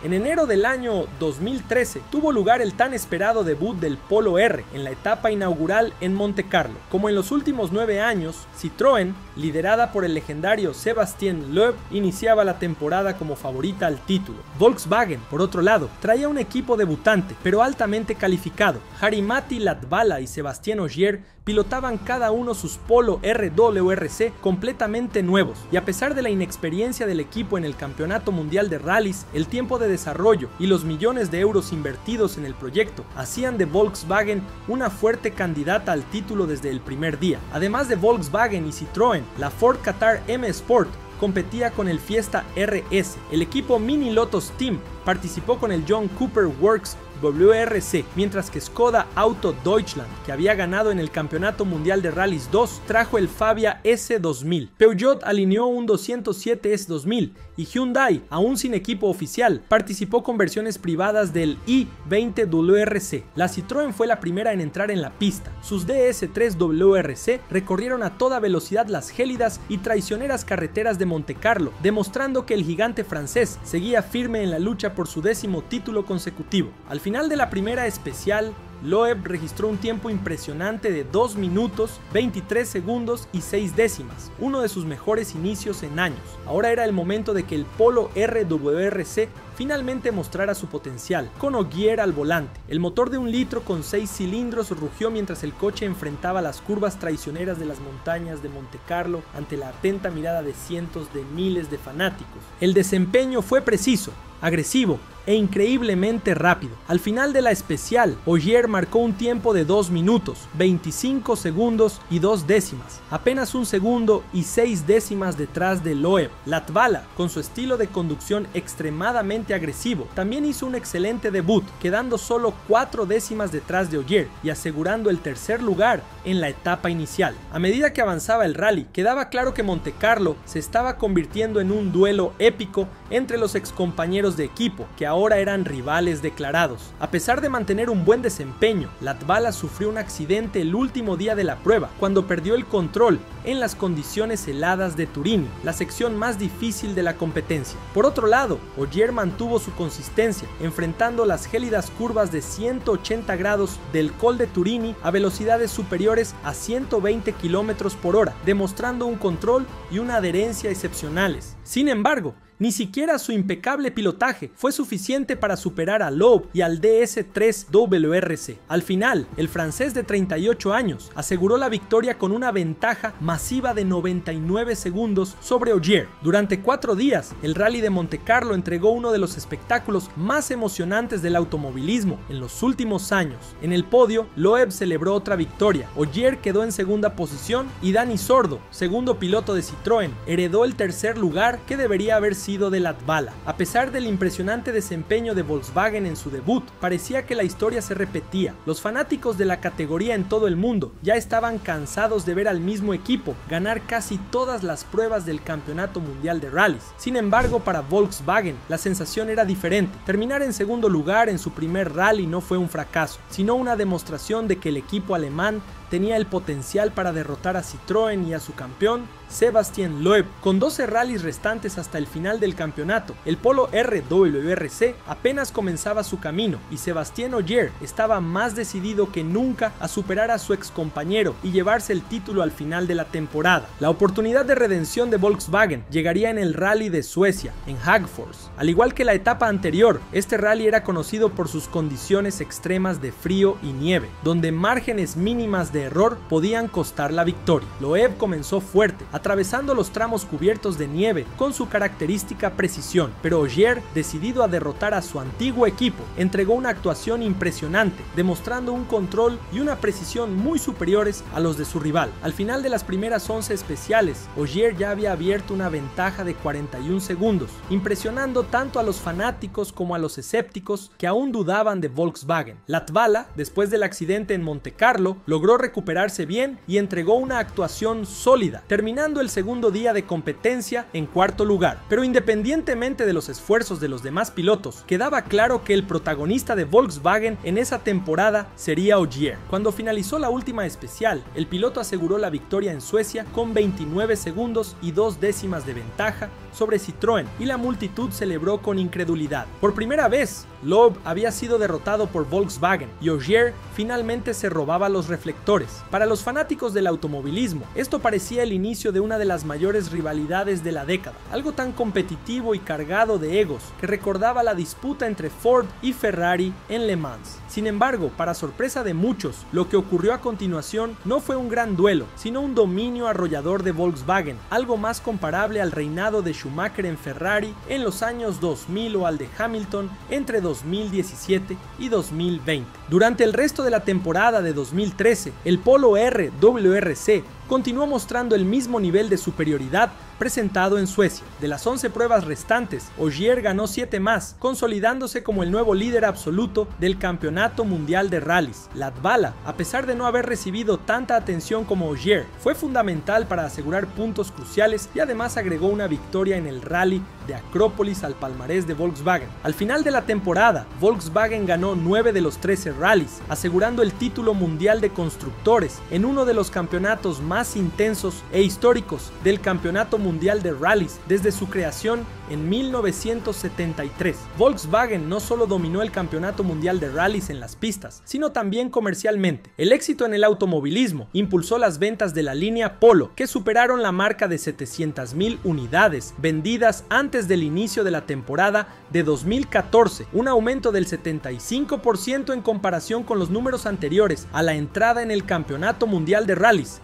En enero del año 2013 tuvo lugar el tan esperado debut del Polo R en la etapa inaugural en Montecarlo. Como en los últimos 9 años, Citroën, liderada por el legendario Sébastien Loeb, iniciaba la temporada como favorita al título. Volkswagen, por otro lado, traía un equipo debutante, pero altamente calificado. Jari-Matti Latvala y Sébastien Ogier pilotaban cada uno sus Polo RWRC completamente nuevos, y a pesar de la inexperiencia del equipo en el Campeonato Mundial de Rallys, el tiempo de desarrollo y los millones de euros invertidos en el proyecto hacían de Volkswagen una fuerte candidata al título desde el primer día. Además de Volkswagen y Citroën, la Ford Qatar M Sport competía con el Fiesta RS. El equipo Mini Lotus Team participó con el John Cooper Works WRC, mientras que Skoda Auto Deutschland, que había ganado en el Campeonato Mundial de Rallys 2, trajo el Fabia S2000. Peugeot alineó un 207 S2000 y Hyundai, aún sin equipo oficial, participó con versiones privadas del i20 WRC. La Citroën fue la primera en entrar en la pista. Sus DS3 WRC recorrieron a toda velocidad las gélidas y traicioneras carreteras de Montecarlo, demostrando que el gigante francés seguía firme en la lucha por su 10º título consecutivo. Al final de la primera especial, Loeb registró un tiempo impresionante de 2 minutos, 23 segundos y 6 décimas, uno de sus mejores inicios en años. Ahora era el momento de que el Polo RWRC finalmente mostrara su potencial, con Ogier al volante. El motor de 1 litro con 6 cilindros rugió mientras el coche enfrentaba las curvas traicioneras de las montañas de Montecarlo ante la atenta mirada de cientos de miles de fanáticos. El desempeño fue preciso, agresivo e increíblemente rápido. Al final de la especial, Ogier marcó un tiempo de 2 minutos, 25 segundos y 2 décimas, apenas 1 segundo y 6 décimas detrás de Loeb. Latvala, con su estilo de conducción extremadamente agresivo, también hizo un excelente debut, quedando solo 4 décimas detrás de Ogier y asegurando el tercer lugar en la etapa inicial. A medida que avanzaba el rally, quedaba claro que Montecarlo se estaba convirtiendo en un duelo épico entre los excompañeros de equipo, que ahora eran rivales declarados. A pesar de mantener un buen desempeño, Latvala sufrió un accidente el último día de la prueba, cuando perdió el control en las condiciones heladas de Turini, la sección más difícil de la competencia. Por otro lado, Ogier mantuvo su consistencia, enfrentando las gélidas curvas de 180 grados del Col de Turini a velocidades superiores a 120 km por hora, demostrando un control y una adherencia excepcionales. Sin embargo, ni siquiera su impecable pilotaje fue suficiente para superar a Loeb y al DS3 WRC. Al final, el francés de 38 años aseguró la victoria con una ventaja masiva de 99 segundos sobre Ogier. Durante 4 días, el Rally de Montecarlo entregó uno de los espectáculos más emocionantes del automovilismo en los últimos años. En el podio, Loeb celebró otra victoria, Ogier quedó en segunda posición y Dani Sordo, segundo piloto de Citroën, heredó el tercer lugar que debería haber sido de Latvala. A pesar del impresionante desempeño de Volkswagen en su debut, parecía que la historia se repetía. Los fanáticos de la categoría en todo el mundo ya estaban cansados de ver al mismo equipo ganar casi todas las pruebas del Campeonato Mundial de Rallys. Sin embargo, para Volkswagen, la sensación era diferente. Terminar en segundo lugar en su primer rally no fue un fracaso, sino una demostración de que el equipo alemán tenía el potencial para derrotar a Citroën y a su campeón, Sébastien Loeb. Con 12 rallies restantes hasta el final del campeonato, el Polo RWRC apenas comenzaba su camino y Sébastien Ogier estaba más decidido que nunca a superar a su ex compañero y llevarse el título al final de la temporada. La oportunidad de redención de Volkswagen llegaría en el Rally de Suecia, en Hagfors. Al igual que la etapa anterior, este rally era conocido por sus condiciones extremas de frío y nieve, donde márgenes mínimas de error podían costar la victoria. Loeb comenzó fuerte, atravesando los tramos cubiertos de nieve con su característica precisión, pero Ogier, decidido a derrotar a su antiguo equipo, entregó una actuación impresionante, demostrando un control y una precisión muy superiores a los de su rival. Al final de las primeras 11 especiales, Ogier ya había abierto una ventaja de 41 segundos, impresionando tanto a los fanáticos como a los escépticos que aún dudaban de Volkswagen. Latvala, después del accidente en Montecarlo, logró recuperarse bien y entregó una actuación sólida, terminando el segundo día de competencia en cuarto lugar. Pero independientemente de los esfuerzos de los demás pilotos, quedaba claro que el protagonista de Volkswagen en esa temporada sería Ogier. Cuando finalizó la última especial, el piloto aseguró la victoria en Suecia con 29 segundos y 2 décimas de ventaja sobre Citroën, y la multitud celebró con incredulidad. Por primera vez, Loeb había sido derrotado por Volkswagen y Ogier finalmente se robaba los reflectores. Para los fanáticos del automovilismo, esto parecía el inicio de una de las mayores rivalidades de la década, algo tan competitivo y cargado de egos que recordaba la disputa entre Ford y Ferrari en Le Mans. Sin embargo, para sorpresa de muchos, lo que ocurrió a continuación no fue un gran duelo, sino un dominio arrollador de Volkswagen, algo más comparable al reinado de Schumacher en Ferrari en los años 2000 o al de Hamilton entre 2017 y 2020. Durante el resto de la temporada de 2013, el Polo RWRC continuó mostrando el mismo nivel de superioridad presentado en Suecia. De las 11 pruebas restantes, Ogier ganó 7 más, consolidándose como el nuevo líder absoluto del Campeonato Mundial de Rallys. Latvala, a pesar de no haber recibido tanta atención como Ogier, fue fundamental para asegurar puntos cruciales y además agregó una victoria en el Rally de Acrópolis al palmarés de Volkswagen. Al final de la temporada, Volkswagen ganó 9 de los 13 rallies, asegurando el título mundial de constructores en uno de los campeonatos más intensos e históricos del Campeonato Mundial de Rallys desde su creación en 1973. Volkswagen no solo dominó el Campeonato Mundial de Rallys en las pistas, sino también comercialmente. El éxito en el automovilismo impulsó las ventas de la línea Polo, que superaron la marca de 700,000 unidades vendidas antes del inicio de la temporada de 2014, un aumento del 75% en comparación con los números anteriores a la entrada en el Campeonato Mundial de Rallys.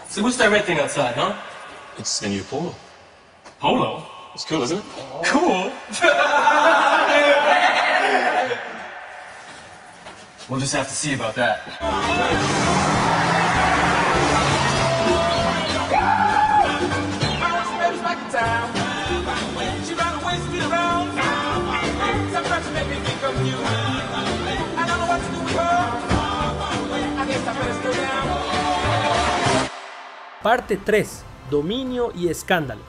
So what's that red thing outside, huh? It's a new Polo. Polo? It's cool, isn't it? Cool. We'll just have to see about that. Parte 3. Dominio y escándalo.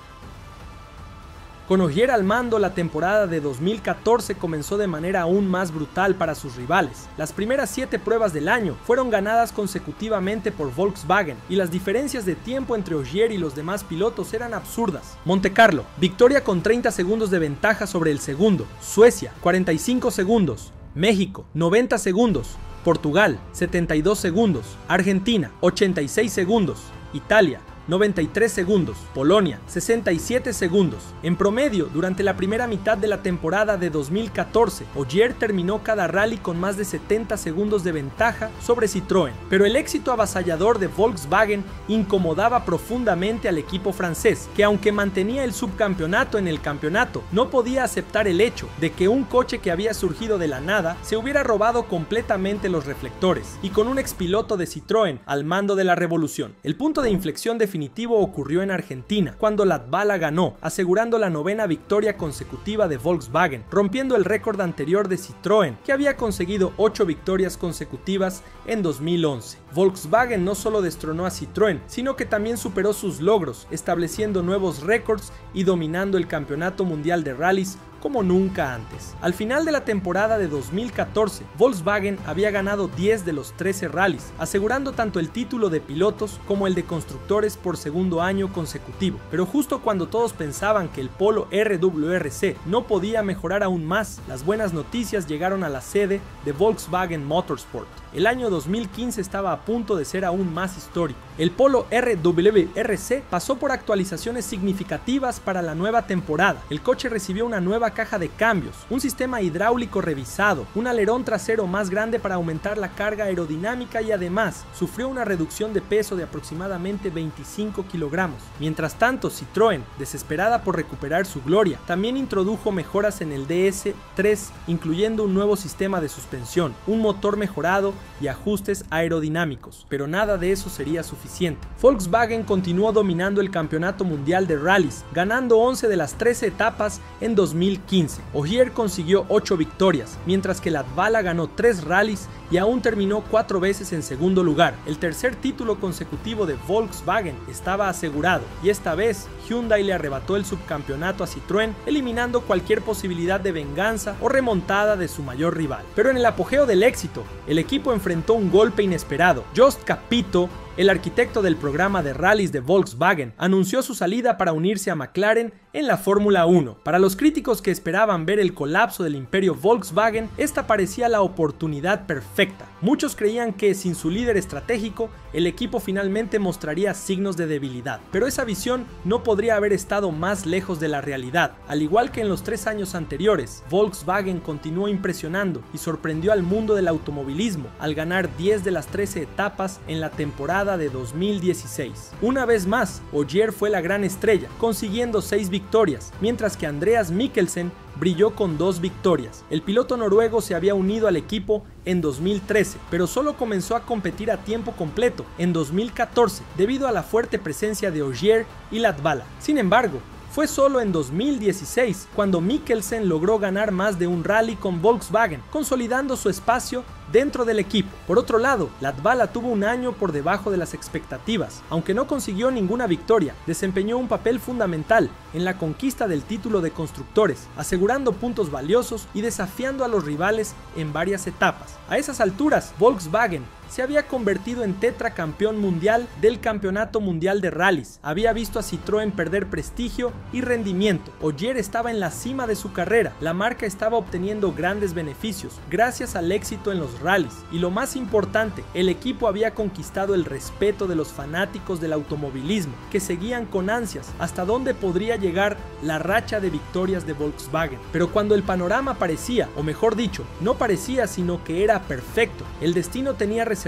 Con Ogier al mando, la temporada de 2014 comenzó de manera aún más brutal para sus rivales. Las primeras 7 pruebas del año fueron ganadas consecutivamente por Volkswagen y las diferencias de tiempo entre Ogier y los demás pilotos eran absurdas. Montecarlo, victoria con 30 segundos de ventaja sobre el segundo. Suecia, 45 segundos. México, 90 segundos. Portugal, 72 segundos. Argentina, 86 segundos. Italia, 93 segundos, Polonia, 67 segundos. En promedio, durante la primera mitad de la temporada de 2014, Ogier terminó cada rally con más de 70 segundos de ventaja sobre Citroën, pero el éxito avasallador de Volkswagen incomodaba profundamente al equipo francés, que aunque mantenía el subcampeonato en el campeonato, no podía aceptar el hecho de que un coche que había surgido de la nada se hubiera robado completamente los reflectores, y con un expiloto de Citroën al mando de la revolución. El punto de inflexión definitivo ocurrió en Argentina, cuando Latvala ganó, asegurando la 9ª victoria consecutiva de Volkswagen, rompiendo el récord anterior de Citroën, que había conseguido 8 victorias consecutivas en 2011. Volkswagen no solo destronó a Citroën, sino que también superó sus logros, estableciendo nuevos récords y dominando el Campeonato Mundial de Rallys como nunca antes. Al final de la temporada de 2014, Volkswagen había ganado 10 de los 13 rallies, asegurando tanto el título de pilotos como el de constructores por segundo año consecutivo. Pero justo cuando todos pensaban que el Polo RWRC no podía mejorar aún más, las buenas noticias llegaron a la sede de Volkswagen Motorsport. El año 2015 estaba a punto de ser aún más histórico. El Polo RWRC pasó por actualizaciones significativas para la nueva temporada. El coche recibió una nueva caja de cambios, un sistema hidráulico revisado, un alerón trasero más grande para aumentar la carga aerodinámica y además sufrió una reducción de peso de aproximadamente 25 kilogramos. Mientras tanto, Citroën, desesperada por recuperar su gloria, también introdujo mejoras en el DS3, incluyendo un nuevo sistema de suspensión, un motor mejorado y ajustes aerodinámicos, pero nada de eso sería suficiente. Volkswagen continuó dominando el campeonato mundial de rallies, ganando 11 de las 13 etapas en 2015. Ogier consiguió 8 victorias, mientras que Latvala ganó 3 rallies y aún terminó 4 veces en segundo lugar. El tercer título consecutivo de Volkswagen estaba asegurado, y esta vez Hyundai le arrebató el subcampeonato a Citroën, eliminando cualquier posibilidad de venganza o remontada de su mayor rival. Pero en el apogeo del éxito, el equipo enfrentó un golpe inesperado. Jost Capito, el arquitecto del programa de rallies de Volkswagen, anunció su salida para unirse a McLaren en la Fórmula 1. Para los críticos que esperaban ver el colapso del imperio Volkswagen, esta parecía la oportunidad perfecta. Muchos creían que sin su líder estratégico, el equipo finalmente mostraría signos de debilidad, pero esa visión no podría haber estado más lejos de la realidad. Al igual que en los 3 años anteriores, Volkswagen continuó impresionando y sorprendió al mundo del automovilismo al ganar 10 de las 13 etapas en la temporada de 2016. Una vez más, Ogier fue la gran estrella, consiguiendo 6 victorias, mientras que Andreas Mikkelsen brilló con 2 victorias. El piloto noruego se había unido al equipo en 2013, pero solo comenzó a competir a tiempo completo en 2014 debido a la fuerte presencia de Ogier y Latvala. Sin embargo, fue solo en 2016 cuando Mikkelsen logró ganar más de un rally con Volkswagen, consolidando su espacio dentro del equipo. Por otro lado, Latvala tuvo un año por debajo de las expectativas. Aunque no consiguió ninguna victoria, desempeñó un papel fundamental en la conquista del título de constructores, asegurando puntos valiosos y desafiando a los rivales en varias etapas. A esas alturas, Volkswagen se había convertido en tetracampeón mundial del Campeonato Mundial de Rallys. Había visto a Citroën perder prestigio y rendimiento. Ogier estaba en la cima de su carrera. La marca estaba obteniendo grandes beneficios gracias al éxito en los rallies. Y lo más importante, el equipo había conquistado el respeto de los fanáticos del automovilismo, que seguían con ansias hasta dónde podría llegar la racha de victorias de Volkswagen. Pero cuando el panorama parecía, o mejor dicho, no parecía sino que era perfecto, el destino tenía reservado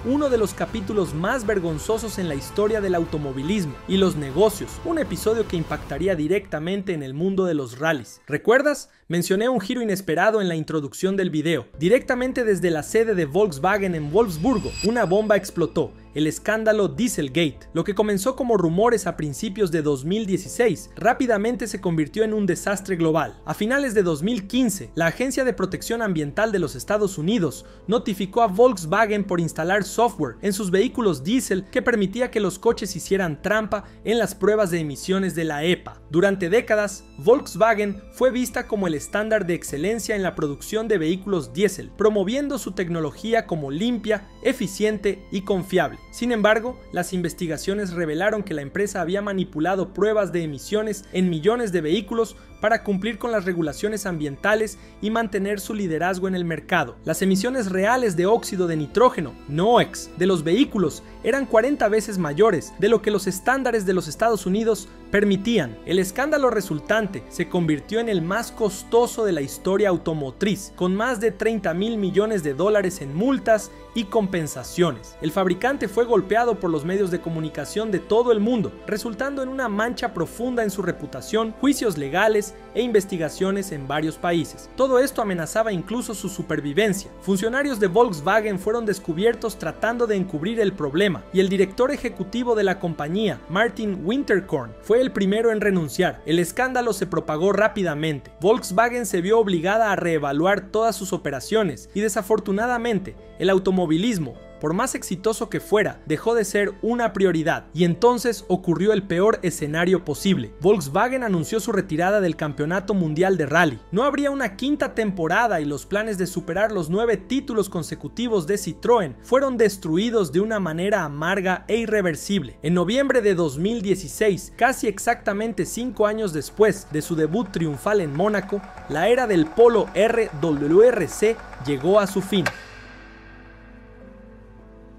uno de los capítulos más vergonzosos en la historia del automovilismo y los negocios, un episodio que impactaría directamente en el mundo de los rallies. ¿Recuerdas? Mencioné un giro inesperado en la introducción del video. Directamente desde la sede de Volkswagen en Wolfsburgo, una bomba explotó. El escándalo Dieselgate. Lo que comenzó como rumores a principios de 2016, rápidamente se convirtió en un desastre global. A finales de 2015, la Agencia de Protección Ambiental de los Estados Unidos notificó a Volkswagen por instalar software en sus vehículos diésel que permitía que los coches hicieran trampa en las pruebas de emisiones de la EPA. Durante décadas, Volkswagen fue vista como el estándar de excelencia en la producción de vehículos diésel, promoviendo su tecnología como limpia, eficiente y confiable. Sin embargo, las investigaciones revelaron que la empresa había manipulado pruebas de emisiones en millones de vehículos para cumplir con las regulaciones ambientales y mantener su liderazgo en el mercado. Las emisiones reales de óxido de nitrógeno, NOx, de los vehículos eran 40 veces mayores de lo que los estándares de los Estados Unidos permitían. El escándalo resultante se convirtió en el más costoso de la historia automotriz, con más de 30.000 millones de dólares en multas y compensaciones. El fabricante fue golpeado por los medios de comunicación de todo el mundo, resultando en una mancha profunda en su reputación, juicios legales e investigaciones en varios países. Todo esto amenazaba incluso su supervivencia. Funcionarios de Volkswagen fueron descubiertos tratando de encubrir el problema, y el director ejecutivo de la compañía, Martin Winterkorn, fue el primero en renunciar. El escándalo se propagó rápidamente. Volkswagen se vio obligada a reevaluar todas sus operaciones y desafortunadamente el automovilismo Por más exitoso que fuera, dejó de ser una prioridad, y entonces ocurrió el peor escenario posible. Volkswagen anunció su retirada del campeonato mundial de rally. No habría una quinta temporada y los planes de superar los 9 títulos consecutivos de Citroën fueron destruidos de una manera amarga e irreversible. En noviembre de 2016, casi exactamente 5 años después de su debut triunfal en Mónaco, la era del Polo RWRC llegó a su fin.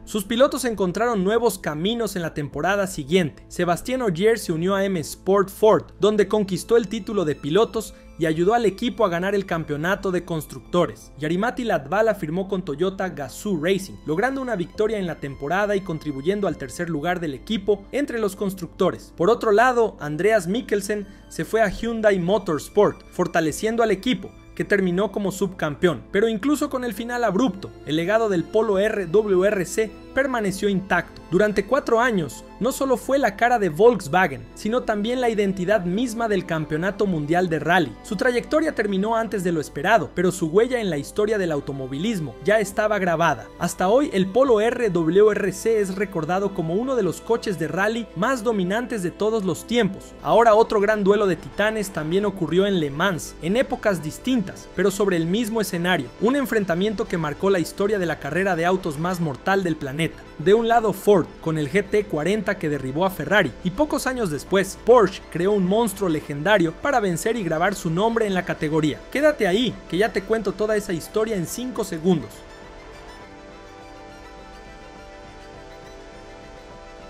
Sus pilotos encontraron nuevos caminos en la temporada siguiente. Sébastien Ogier se unió a M Sport Ford, donde conquistó el título de pilotos y ayudó al equipo a ganar el campeonato de constructores. Jari-Matti Latvala firmó con Toyota Gazoo Racing, logrando una victoria en la temporada y contribuyendo al tercer lugar del equipo entre los constructores. Por otro lado, Andreas Mikkelsen se fue a Hyundai Motorsport, fortaleciendo al equipo, que terminó como subcampeón, pero incluso con el final abrupto, el legado del Polo RWRC permaneció intacto. Durante 4 años, no solo fue la cara de Volkswagen, sino también la identidad misma del campeonato mundial de rally. Su trayectoria terminó antes de lo esperado, pero su huella en la historia del automovilismo ya estaba grabada. Hasta hoy, el Polo RWRC es recordado como uno de los coches de rally más dominantes de todos los tiempos. Ahora, otro gran duelo de titanes también ocurrió en Le Mans, en épocas distintas, pero sobre el mismo escenario. Un enfrentamiento que marcó la historia de la carrera de autos más mortal del planeta. De un lado Ford, con el GT40 que derribó a Ferrari, y pocos años después, Porsche creó un monstruo legendario para vencer y grabar su nombre en la categoría. Quédate ahí, que ya te cuento toda esa historia en 5 segundos.